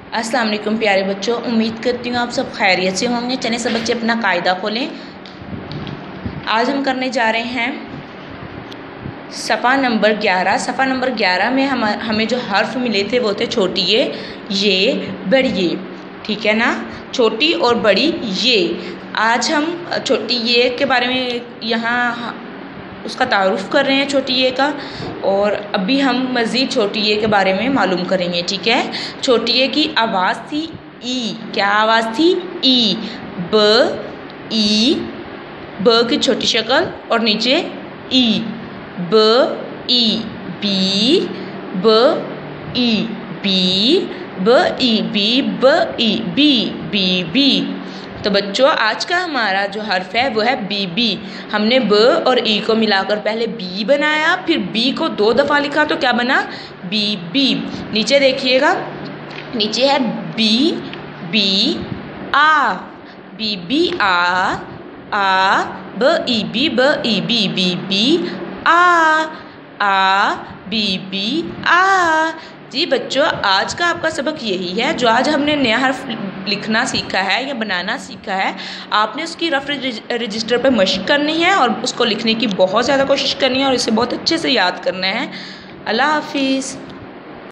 अस्सलाम वालेकुम प्यारे बच्चों, उम्मीद करती हूँ आप सब खैरियत से होंगे। चलें सब बच्चे अपना कायदा खोलें। आज हम करने जा रहे हैं सफ़ा नंबर 11। सफ़ा नंबर 11 में हमें जो हर्फ मिले थे वो थे छोटी ये बड़ी ये, ठीक है ना। छोटी और बड़ी ये। आज हम छोटी ये के बारे में यहाँ उसका तारुफ कर रहे हैं, छोटी ये का। और अभी हम मज़ीद छोटी ये के बारे में मालूम करेंगे, ठीक है। छोटी ये की आवाज़ थी ई। क्या आवाज़ थी? ई। ब ई, ब की छोटी शक्ल और नीचे ई। ब ई, बी ब ई, बी ब ई, बी ब ई, बी बी बी। तो बच्चों आज का हमारा जो हर्फ है वो है बी बी। हमने ब और ई को मिलाकर पहले बी बनाया, फिर बी को 2 दफ़ा लिखा तो क्या बना? बी बी। नीचे देखिएगा, नीचे है बी बी आ, बी बी आ ब ई, बी ब ई, बी बी बी आ बी बी आ। जी बच्चों आज का आपका सबक यही है। जो आज हमने नया हर्फ लिखना सीखा है या बनाना सीखा है, आपने उसकी रफ रजिस्टर पे मशक करनी है और उसको लिखने की बहुत ज़्यादा कोशिश करनी है और इसे बहुत अच्छे से याद करना है। अल्लाह हाफिज़।